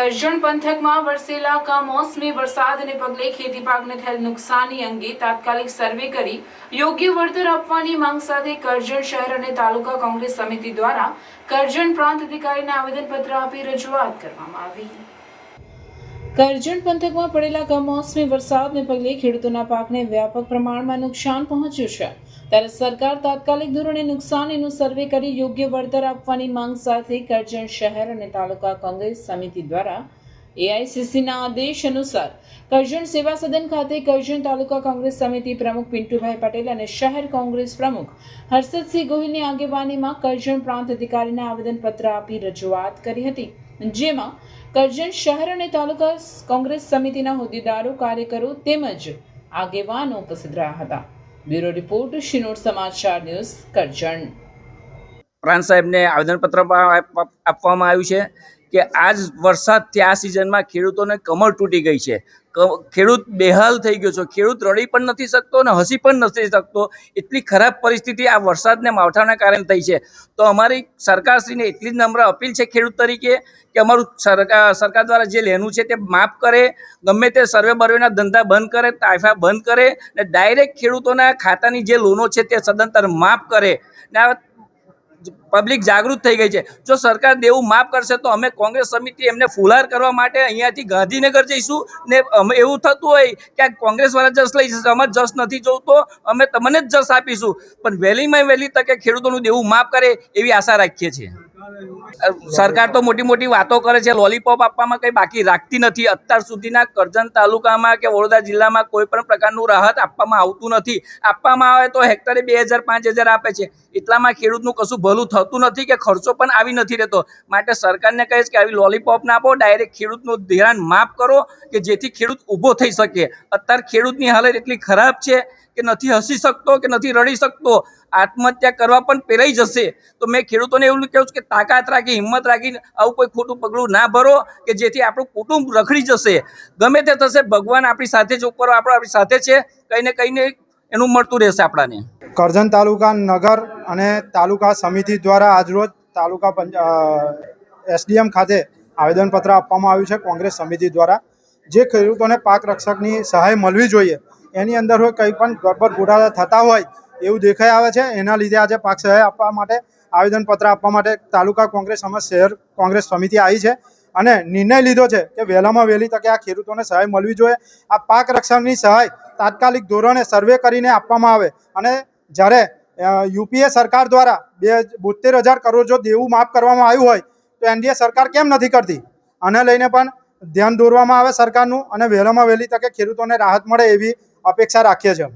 કરજણ પંથકમાં વરસેલા કમોસમી વરસાદને પગલે ખેતી પાકને થયેલ નુકસાની અંગે તાત્કાલિક સર્વે કરી યોગ્ય વળતર આપવાની માંગ સાથે કરજણ શહેર અને તાલુકા કોંગ્રેસ સમિતિ દ્વારા કરજણ પ્રાંત અધિકારીને આવેદનપત્ર આપી રજૂઆત કરવામાં આવી। કરજણ પંથકમાં પડેલા કમોસમી વરસાદને પગલે ખેડૂતોના પાકને વ્યાપક પ્રમાણમાં નુકસાન પહોંચ્યું છે, ત્યારે સરકાર તાત્કાલિક ધોરણે નુકસાનીનું સર્વે કરી યોગ્ય વળતર આપવાની માંગ સાથે કરજણ શહેર અને તાલુકા કોંગ્રેસ સમિતિ દ્વારા એઆઈસીસીના આદેશ અનુસાર કરજણ સેવા સદન ખાતે કરજણ તાલુકા કોંગ્રેસ સમિતિ પ્રમુખ પિન્ટુભાઈ પટેલ અને શહેર કોંગ્રેસ પ્રમુખ હર્ષદસિંહ ગોહિલની આગેવાનીમાં કરજણ પ્રાંત અધિકારીને આવેદનપત્ર આપી રજૂઆત કરી હતી, જેમાં કરજણ શહેર અને તાલુકા કોંગ્રેસ સમિતિના હોદ્દેદારો, કાર્યકરો તેમજ આગેવાનો ઉપસ્થિત રહ્યા હતા। બ્યુરો રિપોર્ટ, શિનોર સમાચાર ન્યૂઝ, કરજણ। પ્રાંત સાહેબને આવેદનપત્ર આપવામાં આવ્યું છે કે આજ વરસાદથી આ સિઝનમાં ખેડૂતોને કમર તૂટી ગઈ છે। ખેડૂત બેહાલ થઈ ગયો છે, ખેડૂત રડી પણ નથી શકતો અને હસી પણ નથી શકતો, એટલી ખરાબ પરિસ્થિતિ આ વરસાદને માવઠાના કારણે થઈ છે। તો અમારી સરકારશ્રીને એટલી જ નમ્ર અપીલ છે ખેડૂત તરીકે કે અમારું સરકાર દ્વારા જે લેનું છે તે માફ કરે, ગમે તે સર્વે બર્વેના ધંધા બંધ કરે, તાઇફા બંધ કરે ને ડાયરેક્ટ ખેડૂતોના ખાતાની જે લોનો છે તે સદંતર માફ કરે ને પબ્લિક જાગૃત થઈ ગઈ છે। જો સરકાર દેવું માફ કરશે તો અમે કોંગ્રેસ સમિતિ એમને ફુલાર કરવા માટે અહીંયાથી ગાંધીનગર જઈશું ને અમે એવું થતું હોય કે આ કોંગ્રેસ વાળા જસ લઈ જશે, અમારે જસ નથી જોઈતો, અમે તમને જ જસ આપીશું, પણ વહેલીમાં વહેલી તકે ખેડૂતોનું દેવું માફ કરે એવી આશા રાખીએ છીએ। સરકાર તો મોટી મોટી વાતો કરે છે, લોલીપોપ આપવામાં કંઈ બાકી રાખતી નથી। અત્યાર સુધીના કરજણ તાલુકામાં કે વડોદરા જિલ્લામાં કોઈ પણ પ્રકારનું રાહત આપવામાં આવતું નથી। આપવામાં આવે તો હેક્ટરે 2000 5000 આપે છે, એટલામાં ખેડૂતનું કશું ભલું થતું નથી કે ખર્ચો પણ આવી નથી રહેતો। માટે સરકારને કહીશ કે આવી લોલીપોપ ના આપો, ડાયરેક્ટ ખેડૂતનું ધિરાણ માફ કરો કે જેથી ખેડૂત ઊભો થઈ શકે। અત્યારે ખેડૂતની હાલત એટલી ખરાબ છે કે નથી હસી શકતો કે નથી રડી શકતો, આત્મહત્યા કરવા પણ પેરાઈ જશે। તો મેં ખેડૂતોને એવું કહું છું કે તાકાત રાખી, હિંમત રાખીને આવું કોઈ ખોટું પગલું ના ભરો કે જેથી આપણું કુટુંબ રખડી જશે। ગમે તે થશે, ભગવાન આપણી સાથે જ, ઉપર આપણી સાથે છે, કંઈ ને એનું મળતું રહેશે આપણાને। કરજણ તાલુકા નગર અને તાલુકા સમિતિ દ્વારા આજરોજ તાલુકા એસડીએમ ખાતે આવેદનપત્ર આપવામાં આવ્યું છે કોંગ્રેસ સમિતિ દ્વારા। જે ખેડૂતોને પાક રક્ષકની સહાય મળવી જોઈએ એની અંદર હોય કંઈ પણ ગડબડ ગોટાળા થતા હોય એવું દેખાઈ આવે છે, એના લીધે આજે પાક સહાય આપવા માટે આવેદનપત્ર આપવા માટે તાલુકા કોંગ્રેસ અને શહેર કોંગ્રેસ સમિતિ આવી છે અને નિર્ણય લીધો છે કે વહેલામાં વહેલી તકે આ ખેડૂતોને સહાય મળવી જોઈએ। આ પાક રક્ષણની સહાય તાત્કાલિક ધોરણે સર્વે કરીને આપવામાં આવે અને જ્યારે યુપીએ સરકાર દ્વારા 72,000 કરોડ જો દેવું માફ કરવામાં આવ્યું હોય તો એનડીએ સરકાર કેમ નથી કરતી? આને લઈને પણ ધ્યાન દોરવામાં આવે સરકારનું અને વહેલામાં વહેલી તકે ખેડૂતોને રાહત મળે એવી અપેક્ષા રાખીએ છીએ।